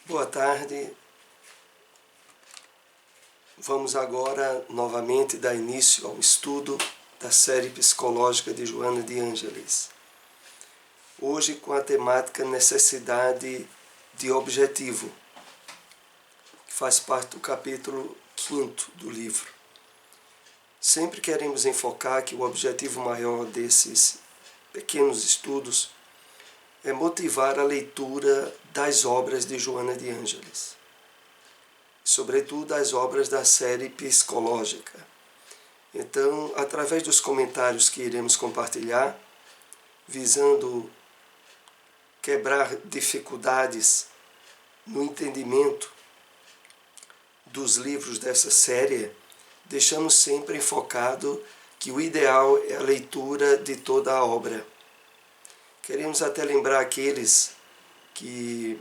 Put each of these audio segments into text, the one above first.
Boa tarde. Vamos agora novamente dar início ao estudo da série psicológica de Joana de Ângeles. Hoje com a temática necessidade de objetivo, que faz parte do capítulo 5º do livro. Sempre queremos enfocar que o objetivo maior desses pequenos estudos é motivar a leitura das obras de Joana de Ângeles, sobretudo as obras da série psicológica. Então, através dos comentários que iremos compartilhar, visando quebrar dificuldades no entendimento dos livros dessa série, deixamos sempre enfocado que o ideal é a leitura de toda a obra. Queremos até lembrar aqueles que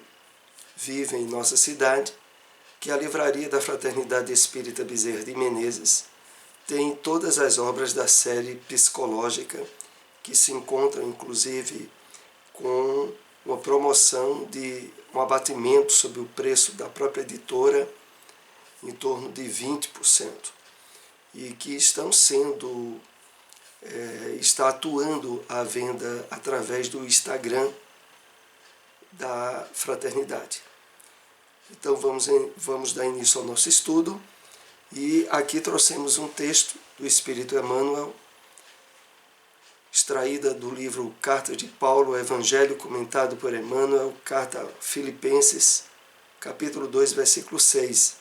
vivem em nossa cidade que a Livraria da Fraternidade Espírita Bezerra de Menezes tem todas as obras da série psicológica, que se encontram inclusive com uma promoção de um abatimento sobre o preço da própria editora, em torno de 20%, e que está atuando à venda através do Instagram da Fraternidade. Então vamos dar início ao nosso estudo, e aqui trouxemos um texto do Espírito Emmanuel, extraída do livro Cartas de Paulo, Evangelho comentado por Emmanuel, Carta a Filipenses, capítulo 2, versículo 6,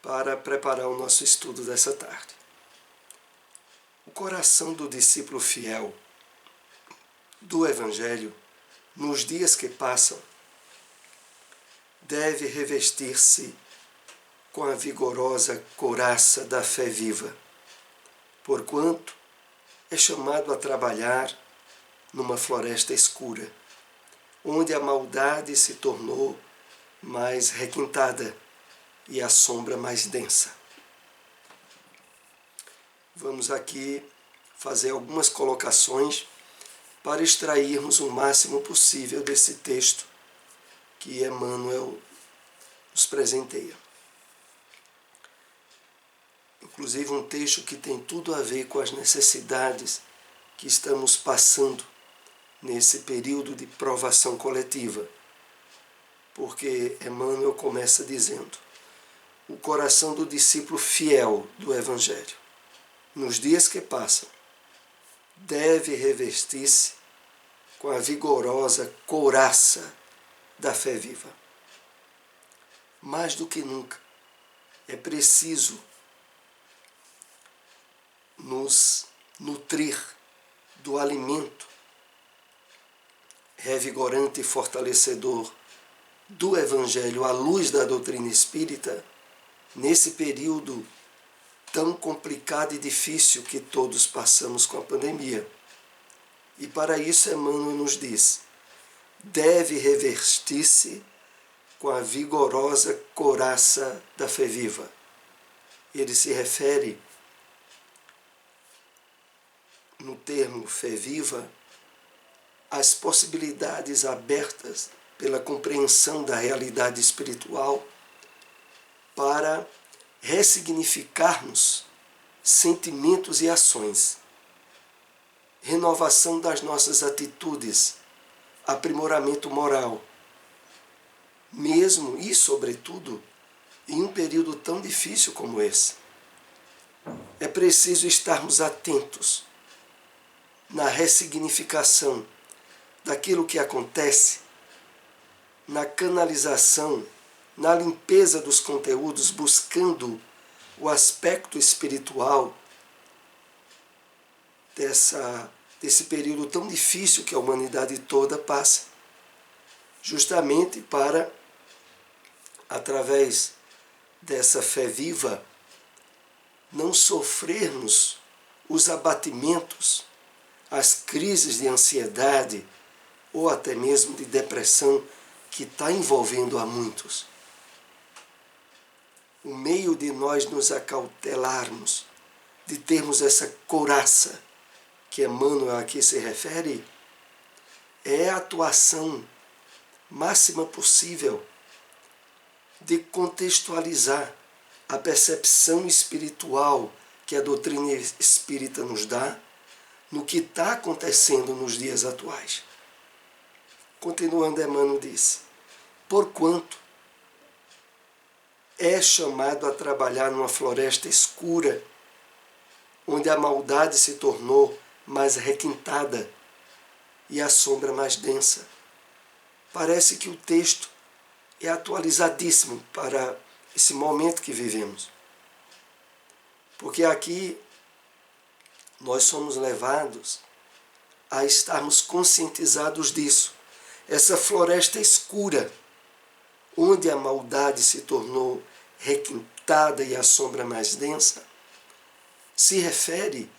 para preparar o nosso estudo dessa tarde. O coração do discípulo fiel do Evangelho, nos dias que passam, deve revestir-se com a vigorosa couraça da fé viva, porquanto é chamado a trabalhar numa floresta escura, onde a maldade se tornou mais requintada e a sombra mais densa. Vamos aqui fazer algumas colocações para extrairmos o máximo possível desse texto que Emmanuel nos presenteia. Inclusive um texto que tem tudo a ver com as necessidades que estamos passando nesse período de provação coletiva. Porque Emmanuel começa dizendo: o coração do discípulo fiel do Evangelho, nos dias que passam, deve revestir-se com a vigorosa couraça da fé viva. Mais do que nunca, é preciso nos nutrir do alimento revigorante e fortalecedor do Evangelho à luz da doutrina espírita, nesse período tão complicado e difícil que todos passamos com a pandemia. E para isso Emmanuel nos diz: deve revestir-se com a vigorosa couraça da fé viva. Ele se refere, no termo fé viva, às possibilidades abertas pela compreensão da realidade espiritual para ressignificarmos sentimentos e ações, renovação das nossas atitudes, aprimoramento moral, mesmo e sobretudo em um período tão difícil como esse. É preciso estarmos atentos na ressignificação daquilo que acontece, na canalização, na limpeza dos conteúdos, buscando o aspecto espiritual desse período tão difícil que a humanidade toda passa, justamente para, através dessa fé viva, não sofrermos os abatimentos, as crises de ansiedade ou até mesmo de depressão que está envolvendo a muitos. O meio de nós nos acautelarmos, de termos essa couraça que Emmanuel aqui se refere, é a atuação máxima possível de contextualizar a percepção espiritual que a doutrina espírita nos dá no que está acontecendo nos dias atuais. Continuando, Emmanuel disse: porquanto é chamado a trabalhar numa floresta escura, onde a maldade se tornou mais requintada e a sombra mais densa. Parece que o texto é atualizadíssimo para esse momento que vivemos. Porque aqui nós somos levados a estarmos conscientizados disso. Essa floresta escura, onde a maldade se tornou requintada e a sombra mais densa, se refere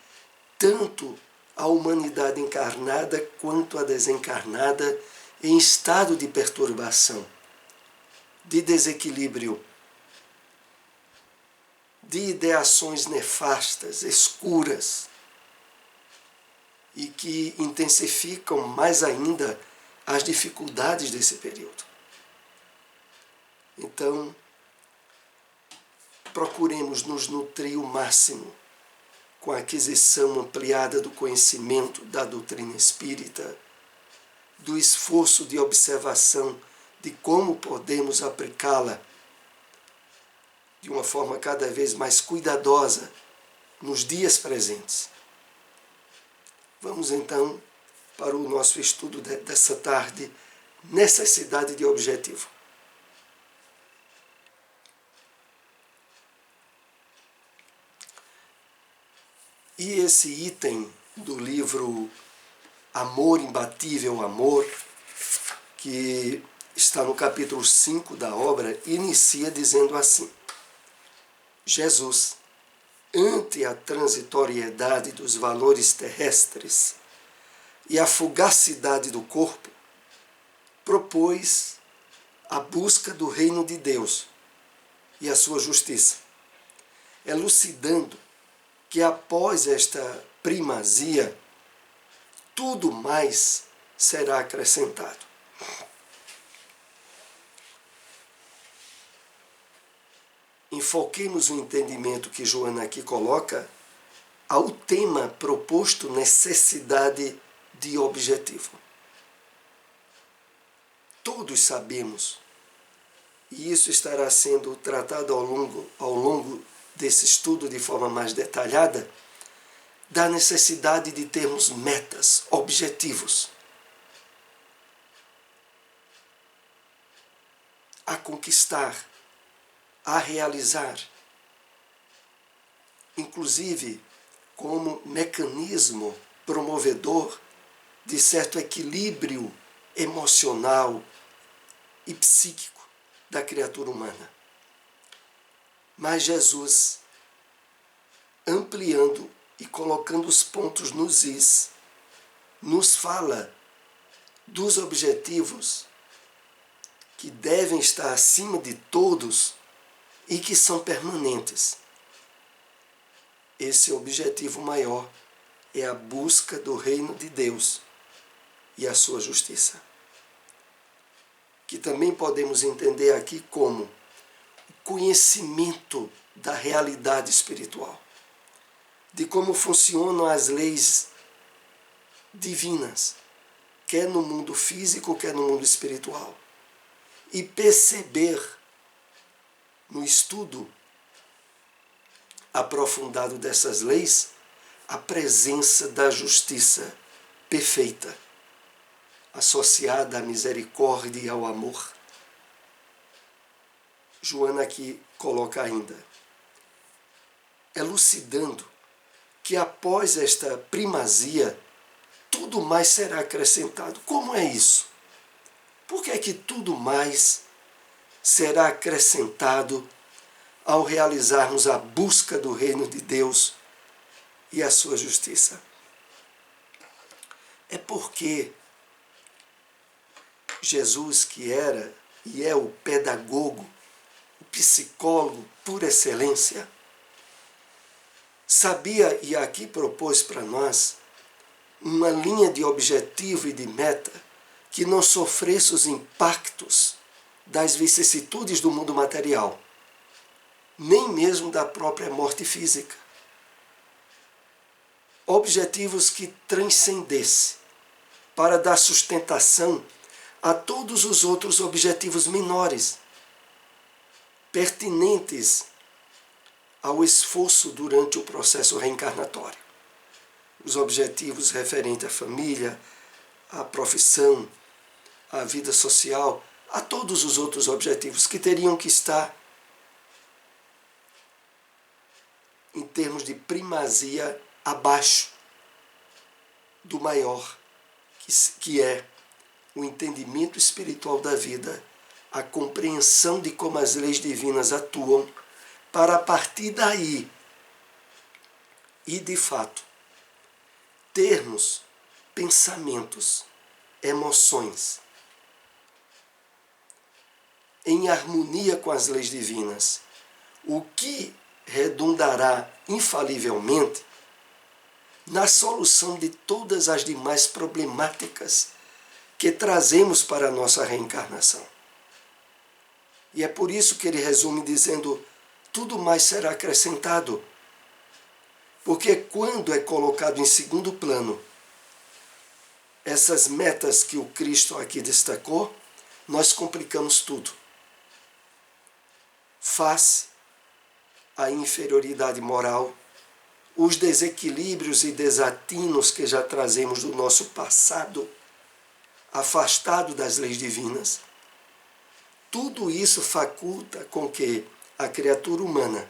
tanto à humanidade encarnada quanto à desencarnada em estado de perturbação, de desequilíbrio, de ideações nefastas, escuras, e que intensificam mais ainda as dificuldades desse período. Então, procuremos nos nutrir o máximo com a aquisição ampliada do conhecimento da doutrina espírita, do esforço de observação de como podemos aplicá-la de uma forma cada vez mais cuidadosa nos dias presentes. Vamos então para o nosso estudo dessa tarde, necessidade de objetivo. E esse item do livro Amor Imbatível, Amor, que está no capítulo 5 da obra, inicia dizendo assim: Jesus, ante a transitoriedade dos valores terrestres e a fugacidade do corpo, propôs a busca do reino de Deus e a sua justiça, elucidando que após esta primazia, tudo mais será acrescentado. Enfoquemos o entendimento que Joana aqui coloca ao tema proposto, necessidade de objetivo. Todos sabemos, e isso estará sendo tratado ao longo desse estudo de forma mais detalhada, da necessidade de termos metas, objetivos a conquistar, a realizar, inclusive como mecanismo promovedor de certo equilíbrio emocional e psíquico da criatura humana. Mas Jesus, ampliando e colocando os pontos nos is, nos fala dos objetivos que devem estar acima de todos e que são permanentes. Esse objetivo maior é a busca do reino de Deus e a sua justiça, que também podemos entender aqui como o conhecimento da realidade espiritual, de como funcionam as leis divinas, quer no mundo físico, quer no mundo espiritual, e perceber no estudo aprofundado dessas leis a presença da justiça perfeita, associada à misericórdia e ao amor. Joana aqui coloca ainda, elucidando que após esta primazia, tudo mais será acrescentado. Como é isso? Por que é que tudo mais será acrescentado ao realizarmos a busca do reino de Deus e a sua justiça? É porque Jesus, que era e é o pedagogo, o psicólogo por excelência, sabia e aqui propôs para nós uma linha de objetivo e de meta que não sofresse os impactos das vicissitudes do mundo material, nem mesmo da própria morte física. Objetivos que transcendesse para dar sustentação a todos os outros objetivos menores, pertinentes ao esforço durante o processo reencarnatório. Os objetivos referentes à família, à profissão, à vida social, a todos os outros objetivos que teriam que estar em termos de primazia abaixo do maior, que é o entendimento espiritual da vida, a compreensão de como as leis divinas atuam, para a partir daí, e de fato, termos pensamentos, emoções, em harmonia com as leis divinas, o que redundará infalivelmente na solução de todas as demais problemáticas que trazemos para a nossa reencarnação. E é por isso que ele resume dizendo: tudo mais será acrescentado. Porque quando é colocado em segundo plano essas metas que o Cristo aqui destacou, nós complicamos tudo. Face à inferioridade moral, os desequilíbrios e desatinos que já trazemos do nosso passado, afastado das leis divinas, tudo isso faculta com que a criatura humana,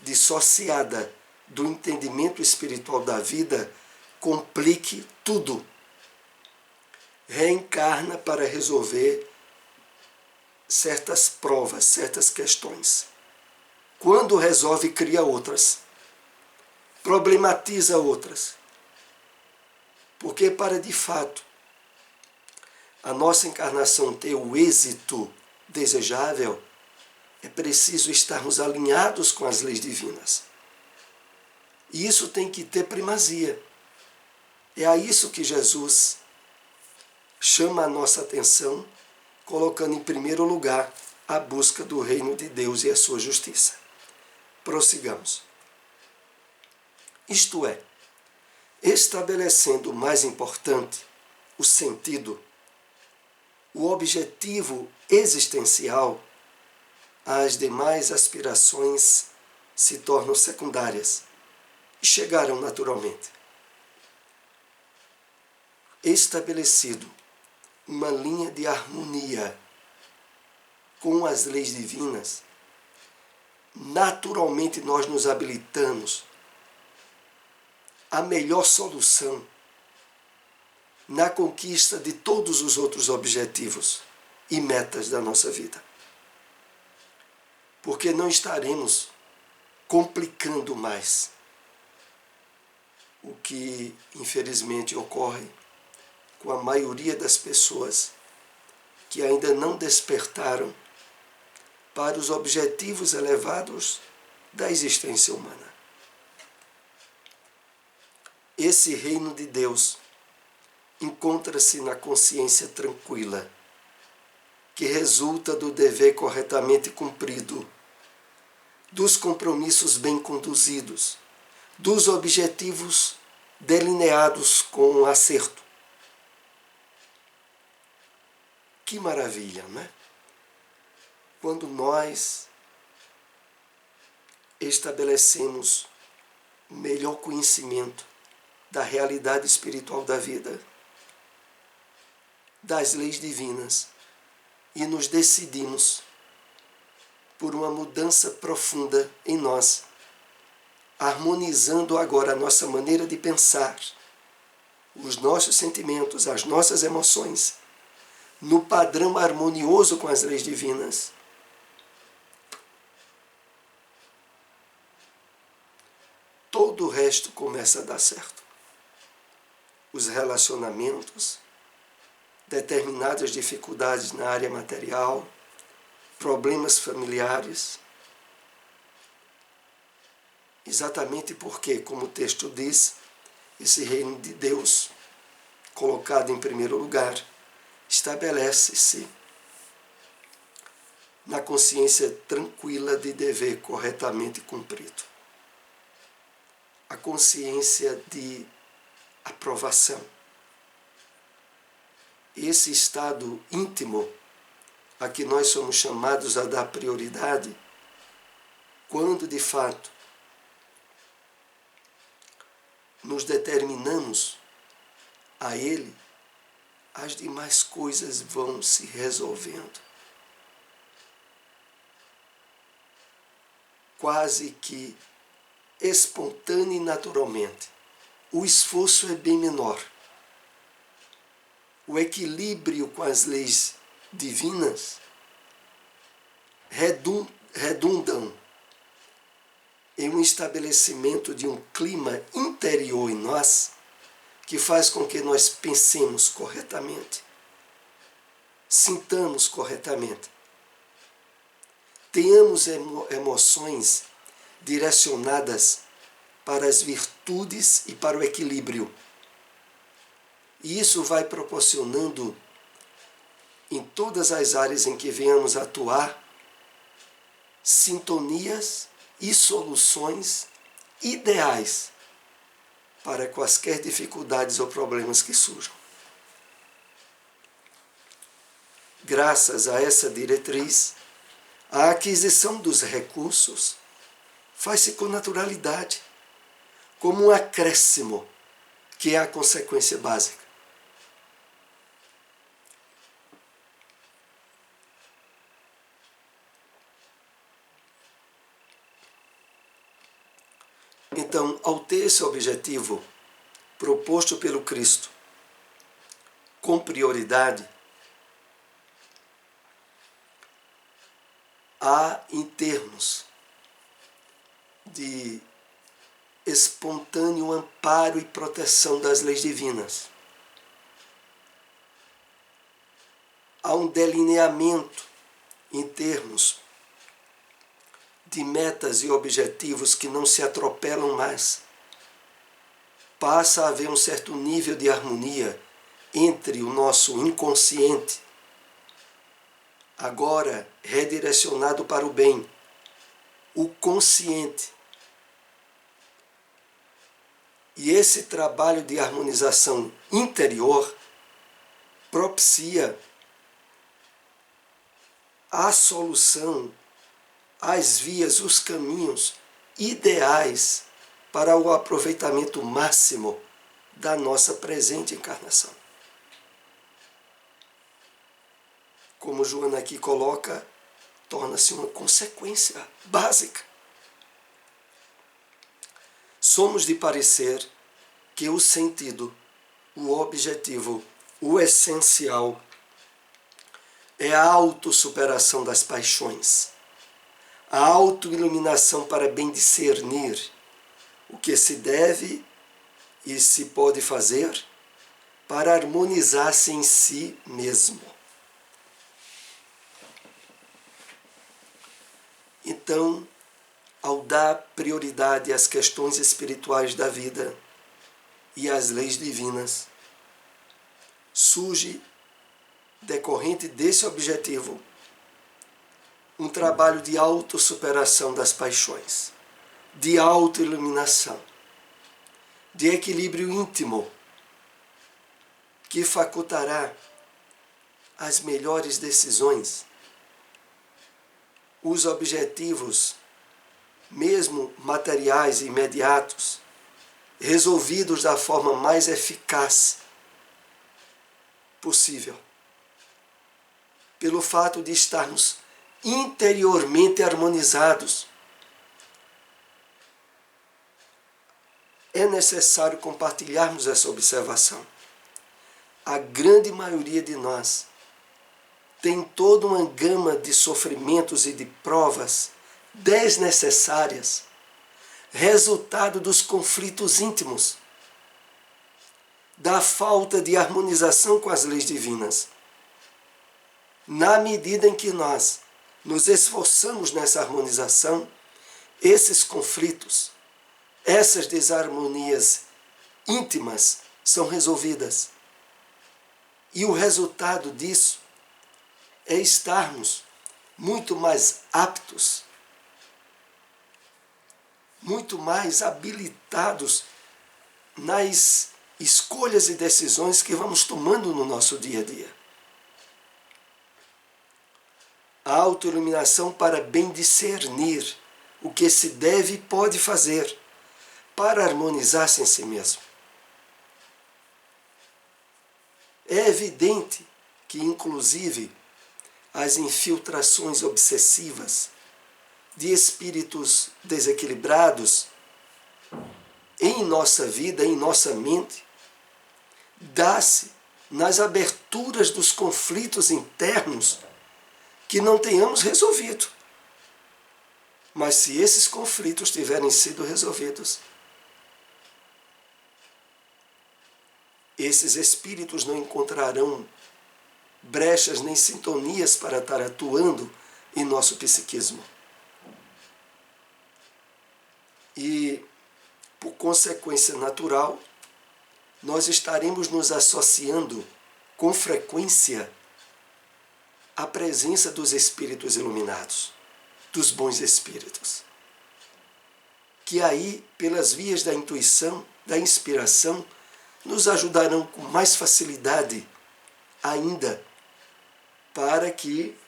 dissociada do entendimento espiritual da vida, complique tudo. Reencarna para resolver certas provas, certas questões. Quando resolve, cria outras. Problematiza outras. Porque para, de fato, a nossa encarnação ter o êxito desejável, é preciso estarmos alinhados com as leis divinas. E isso tem que ter primazia. É a isso que Jesus chama a nossa atenção, colocando em primeiro lugar a busca do reino de Deus e a sua justiça. Prossigamos. Isto é, estabelecendo o mais importante, o sentido, o objetivo existencial, as demais aspirações se tornam secundárias e chegarão naturalmente. Estabelecido uma linha de harmonia com as leis divinas, naturalmente nós nos habilitamos à melhor solução na conquista de todos os outros objetivos e metas da nossa vida. Porque não estaremos complicando mais, o que infelizmente ocorre com a maioria das pessoas que ainda não despertaram para os objetivos elevados da existência humana. Esse reino de Deus encontra-se na consciência tranquila, que resulta do dever corretamente cumprido, dos compromissos bem conduzidos, dos objetivos delineados com acerto. Que maravilha, não é? Quando nós estabelecemos o melhor conhecimento da realidade espiritual da vida, das leis divinas, e nos decidimos por uma mudança profunda em nós, harmonizando agora a nossa maneira de pensar, os nossos sentimentos, as nossas emoções, no padrão harmonioso com as leis divinas. Todo o resto começa a dar certo. Os relacionamentos, determinadas dificuldades na área material, problemas familiares. Exatamente porque, como o texto diz, esse reino de Deus, colocado em primeiro lugar, estabelece-se na consciência tranquila de dever corretamente cumprido. A consciência de aprovação. Esse estado íntimo a que nós somos chamados a dar prioridade, quando de fato nos determinamos a ele, as demais coisas vão se resolvendo. Quase que espontânea e naturalmente. O esforço é bem menor. O equilíbrio com as leis divinas redundam em um estabelecimento de um clima interior em nós que faz com que nós pensemos corretamente, sintamos corretamente, tenhamos emoções direcionadas para as virtudes e para o equilíbrio. E isso vai proporcionando, em todas as áreas em que venhamos a atuar, sintonias e soluções ideais para quaisquer dificuldades ou problemas que surjam. Graças a essa diretriz, a aquisição dos recursos faz-se com naturalidade, como um acréscimo, que é a consequência básica. Então, ao ter esse objetivo proposto pelo Cristo com prioridade, há, em termos de espontâneo amparo e proteção das leis divinas, há um delineamento em termos de metas e objetivos que não se atropelam mais. Passa a haver um certo nível de harmonia entre o nosso inconsciente, agora redirecionado para o bem, o consciente. E esse trabalho de harmonização interior propicia a solução, as vias, os caminhos ideais para o aproveitamento máximo da nossa presente encarnação. Como Joana aqui coloca, torna-se uma consequência básica. Somos de parecer que o sentido, o objetivo, o essencial é a autossuperação das paixões, a autoiluminação para bem discernir o que se deve e se pode fazer para harmonizar-se em si mesmo. Então, ao dar prioridade às questões espirituais da vida e às leis divinas, surge, decorrente desse objetivo, um trabalho de autossuperação das paixões, de autoiluminação, de equilíbrio íntimo, que facultará as melhores decisões, os objetivos, mesmo materiais e imediatos, resolvidos da forma mais eficaz possível, pelo fato de estarmos interiormente harmonizados. É necessário compartilharmos essa observação. A grande maioria de nós tem toda uma gama de sofrimentos e de provas desnecessárias, resultado dos conflitos íntimos, da falta de harmonização com as leis divinas. Na medida em que nós nos esforçamos nessa harmonização, esses conflitos, essas desarmonias íntimas são resolvidas. E o resultado disso é estarmos muito mais aptos, muito mais habilitados nas escolhas e decisões que vamos tomando no nosso dia a dia. A autoiluminação para bem discernir o que se deve e pode fazer para harmonizar-se em si mesmo. É evidente que, inclusive, as infiltrações obsessivas de espíritos desequilibrados em nossa vida, em nossa mente, dá-se nas aberturas dos conflitos internos que não tenhamos resolvido. Mas se esses conflitos tiverem sido resolvidos, esses espíritos não encontrarão brechas nem sintonias para estar atuando em nosso psiquismo. E, por consequência natural, nós estaremos nos associando com frequência à presença dos espíritos iluminados, dos bons espíritos, que aí, pelas vias da intuição, da inspiração, nos ajudarão com mais facilidade ainda para que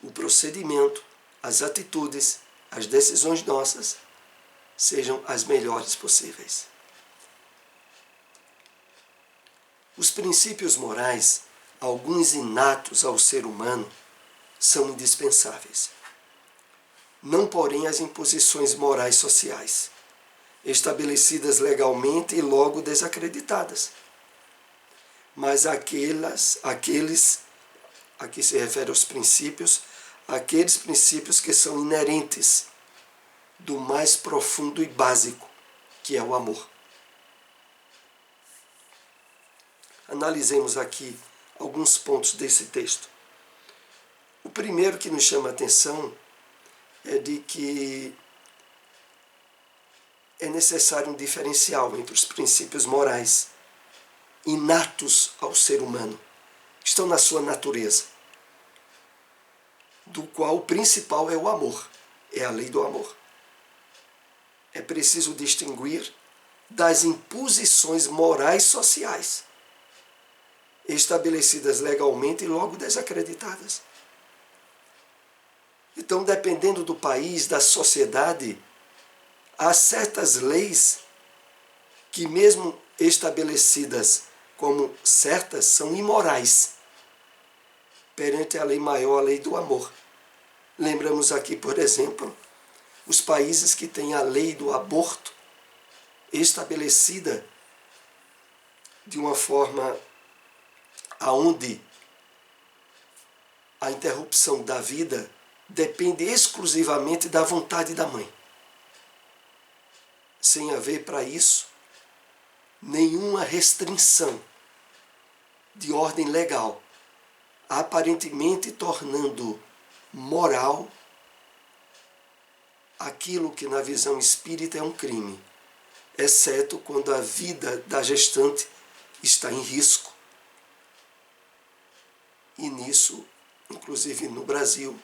o procedimento, as atitudes, as decisões nossas sejam as melhores possíveis. Os princípios morais, alguns inatos ao ser humano, são indispensáveis. Não, porém, as imposições morais sociais, estabelecidas legalmente e logo desacreditadas, mas aqueles, aqui se refere aos princípios, aqueles princípios que são inerentes do mais profundo e básico, que é o amor. Analisemos aqui alguns pontos desse texto. O primeiro que nos chama a atenção é de que é necessário um diferencial entre os princípios morais inatos ao ser humano, que estão na sua natureza, do qual o principal é o amor, é a lei do amor. É preciso distinguir das imposições morais sociais, estabelecidas legalmente e logo desacreditadas. Então, dependendo do país, da sociedade, há certas leis que, mesmo estabelecidas como certas, são imorais perante a lei maior, a lei do amor. Lembramos aqui, por exemplo, os países que têm a lei do aborto estabelecida de uma forma aonde a interrupção da vida depende exclusivamente da vontade da mãe, sem haver para isso nenhuma restrição de ordem legal, aparentemente tornando moral aquilo que na visão espírita é um crime, exceto quando a vida da gestante está em risco. E nisso, inclusive no Brasil,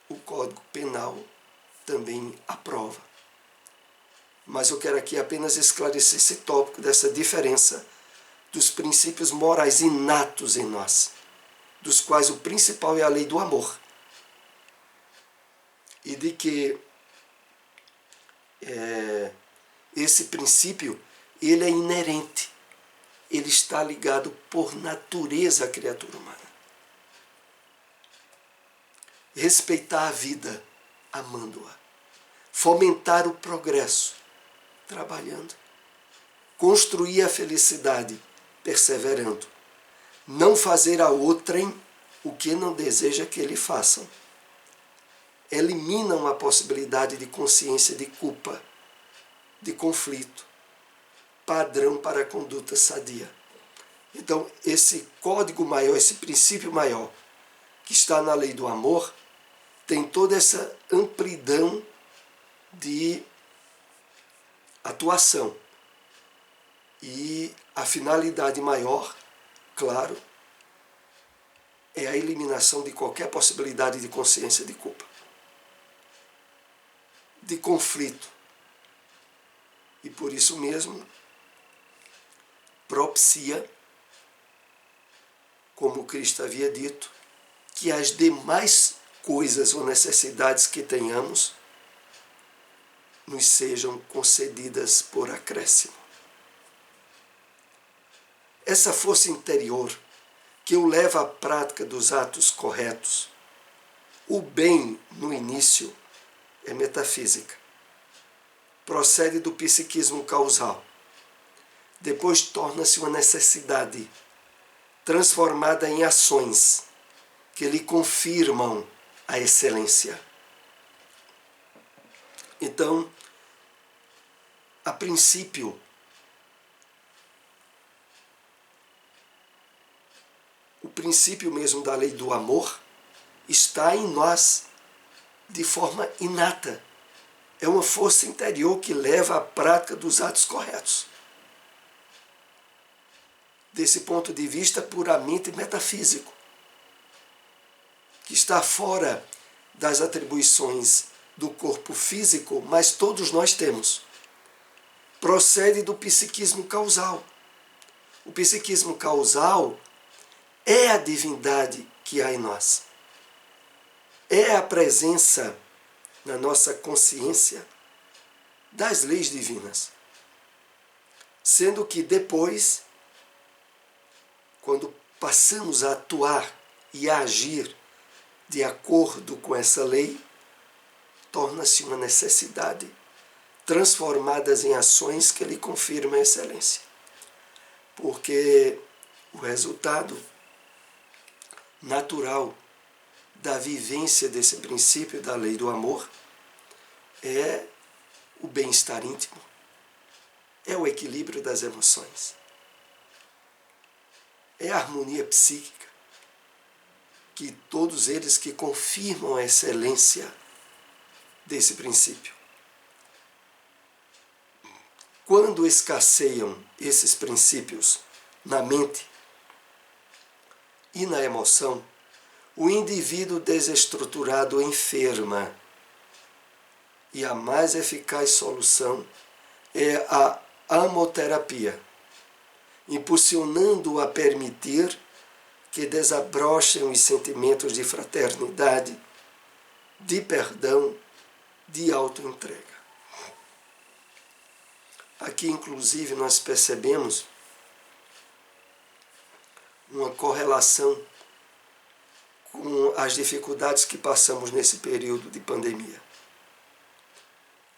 o Código Penal também aprova. Mas eu quero aqui apenas esclarecer esse tópico dessa diferença dos princípios morais inatos em nós, dos quais o principal é a lei do amor. E de que esse princípio, ele é inerente, ele está ligado por natureza à criatura humana. Respeitar a vida, amando-a. Fomentar o progresso, trabalhando. Construir a felicidade, perseverando. Não fazer a outrem o que não deseja que lhe façam. Eliminam a possibilidade de consciência de culpa, de conflito, padrão para a conduta sadia. Então, esse código maior, esse princípio maior, que está na lei do amor, tem toda essa amplidão de atuação. E a finalidade maior, claro, é a eliminação de qualquer possibilidade de consciência de culpa, de conflito. E por isso mesmo, propicia, como Cristo havia dito, que as demais coisas ou necessidades que tenhamos nos sejam concedidas por acréscimo. Essa força interior que o leva à prática dos atos corretos, o bem no início é metafísica, procede do psiquismo causal, depois torna-se uma necessidade transformada em ações que lhe confirmam a excelência. Então, a princípio, o princípio mesmo da lei do amor está em nós de forma inata. É uma força interior que leva à prática dos atos corretos. Desse ponto de vista puramente metafísico, que está fora das atribuições do corpo físico, mas todos nós temos. Procede do psiquismo causal. O psiquismo causal é a divindade que há em nós. É a presença na nossa consciência das leis divinas. Sendo que depois, quando passamos a atuar e a agir de acordo com essa lei, torna-se uma necessidade, transformadas em ações que lhe confirmam a excelência. Porque o resultado natural da vivência desse princípio da lei do amor é o bem-estar íntimo, é o equilíbrio das emoções, é a harmonia psíquica, que todos eles que confirmam a excelência desse princípio. Quando escasseiam esses princípios na mente e na emoção, o indivíduo desestruturado enferma. E a mais eficaz solução é a amoterapia, impulsionando-o a permitir que desabrochem os sentimentos de fraternidade, de perdão, de autoentrega. Aqui, inclusive, nós percebemos uma correlação com as dificuldades que passamos nesse período de pandemia.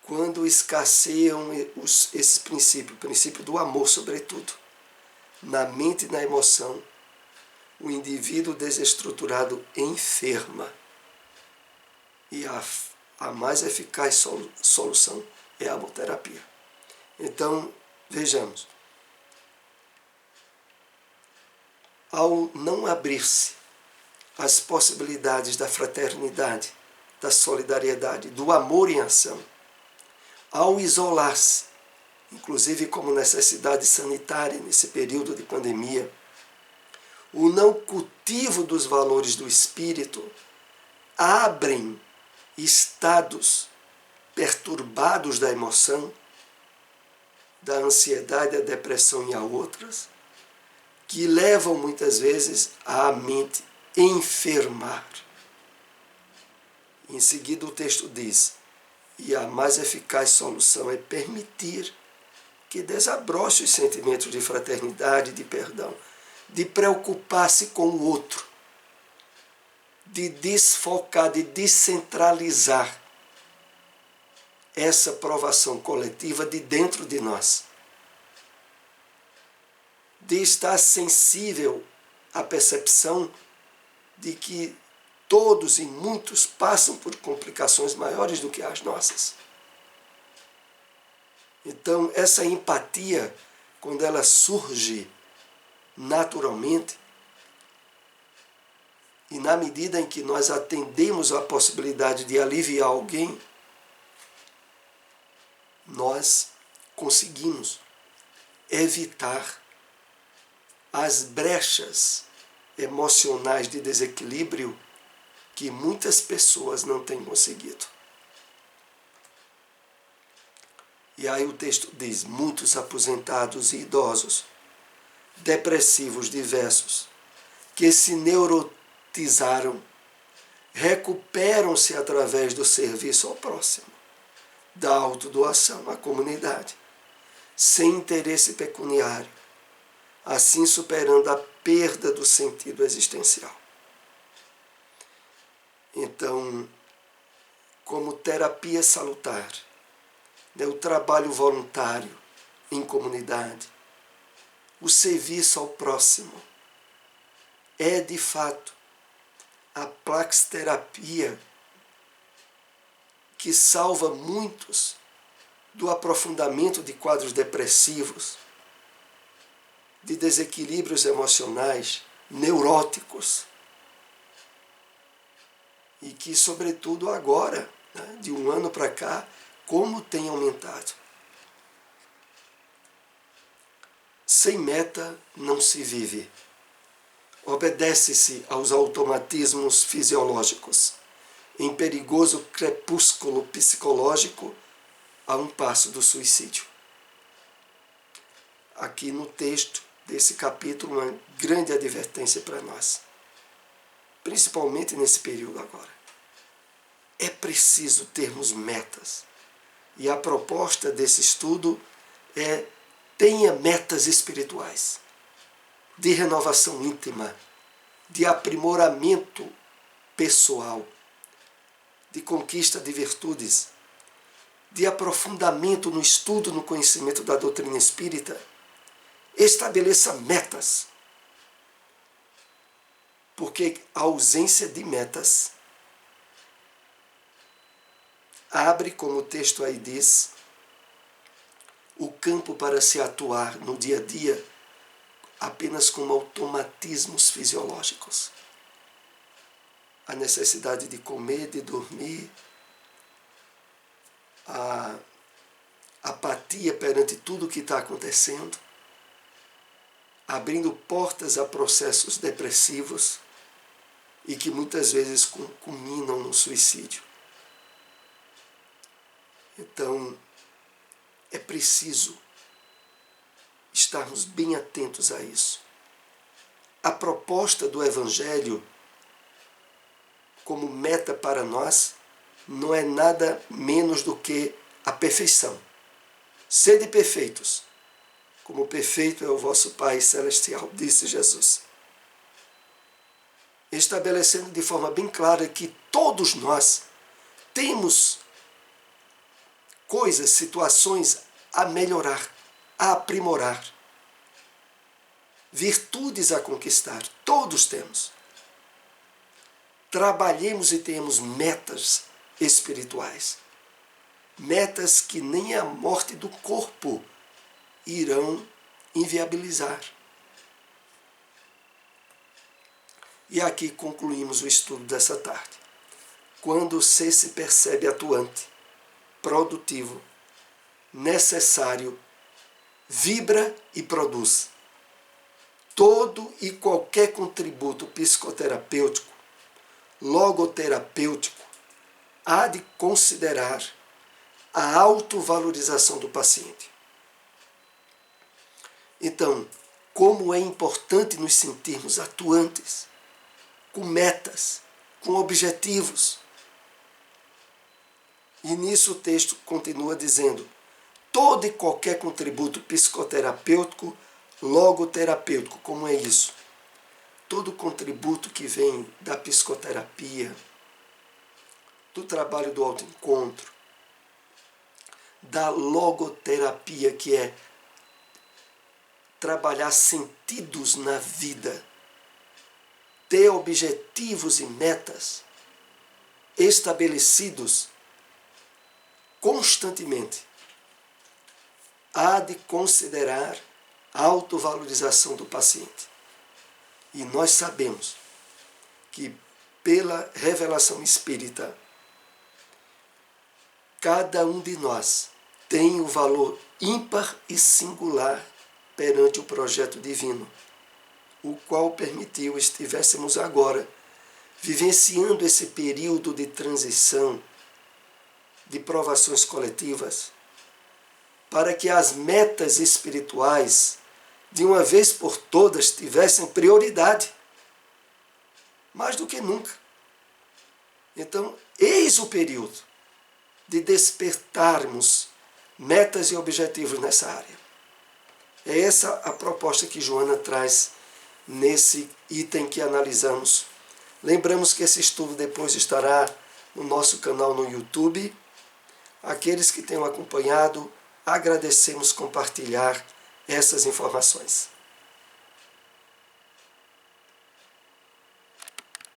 Quando escasseiam esse princípio, o princípio do amor, sobretudo, na mente e na emoção, o indivíduo desestruturado enferma. E a mais eficaz solução é a amoterapia. Então, vejamos, ao não abrir-se as possibilidades da fraternidade, da solidariedade, do amor em ação, ao isolar-se, inclusive como necessidade sanitária nesse período de pandemia, o não cultivo dos valores do espírito abrem estados perturbados da emoção, da ansiedade, da depressão e a outras, que levam muitas vezes a mente enfermar. Em seguida o texto diz, e a mais eficaz solução é permitir que desabroche os sentimentos de fraternidade, de perdão, de preocupar-se com o outro, de desfocar, de descentralizar essa provação coletiva de dentro de nós, de estar sensível à percepção de que todos e muitos passam por complicações maiores do que as nossas. Então, essa empatia, quando ela surge naturalmente, e na medida em que nós atendemos à possibilidade de aliviar alguém, nós conseguimos evitar as brechas emocionais de desequilíbrio que muitas pessoas não têm conseguido. E aí o texto diz: muitos aposentados e idosos, depressivos diversos, que se neurotizaram, recuperam-se através do serviço ao próximo, da autodoação à comunidade, sem interesse pecuniário, assim superando a perda do sentido existencial. Então, como terapia salutar, o trabalho voluntário em comunidade, o serviço ao próximo, é de fato a praxiterapia que salva muitos do aprofundamento de quadros depressivos, de desequilíbrios emocionais, neuróticos, e que, sobretudo agora, né, de um ano para cá, como tem aumentado. Sem meta não se vive. Obedece-se aos automatismos fisiológicos, em perigoso crepúsculo psicológico a um passo do suicídio. Aqui no texto desse capítulo, uma grande advertência para nós, principalmente nesse período agora. É preciso termos metas. E a proposta desse estudo é: tenha metas espirituais, de renovação íntima, de aprimoramento pessoal, de conquista de virtudes, de aprofundamento no estudo, no conhecimento da doutrina espírita. Estabeleça metas, porque a ausência de metas abre, como o texto aí diz, o campo para se atuar no dia a dia apenas como automatismos fisiológicos. A necessidade de comer, de dormir, a apatia perante tudo o que está acontecendo, abrindo portas a processos depressivos e que muitas vezes culminam no suicídio. Então, é preciso estarmos bem atentos a isso. A proposta do Evangelho, como meta para nós, não é nada menos do que a perfeição. Sede perfeitos, como perfeito é o vosso Pai Celestial, disse Jesus. Estabelecendo de forma bem clara que todos nós temos coisas, situações a melhorar, a aprimorar, virtudes a conquistar. Todos temos. Trabalhemos e tenhamos metas espirituais. Metas que nem a morte do corpo irão inviabilizar. E aqui concluímos o estudo dessa tarde. Quando você se percebe atuante, produtivo, necessário, vibra e produz. Todo e qualquer contributo psicoterapêutico, logoterapêutico, há de considerar a autovalorização do paciente. Então, como é importante nos sentirmos atuantes, com metas, com objetivos. E nisso o texto continua dizendo: todo e qualquer contributo psicoterapêutico, logoterapêutico. Como é isso? Todo contributo que vem da psicoterapia, do trabalho do autoencontro, da logoterapia, que é trabalhar sentidos na vida, ter objetivos e metas estabelecidos constantemente, há de considerar a autovalorização do paciente. E nós sabemos que, pela revelação espírita, cada um de nós tem um valor ímpar e singular perante o projeto divino. o qual permitiu estivéssemos agora vivenciando esse período de transição, de provações coletivas, para que as metas espirituais, de uma vez por todas, tivessem prioridade, mais do que nunca. Então, eis o período de despertarmos metas e objetivos nessa área. É essa a proposta que Joana traz nesse item que analisamos. Lembramos que esse estudo depois estará no nosso canal no YouTube. Aqueles que tenham acompanhado, agradecemos compartilhar essas informações.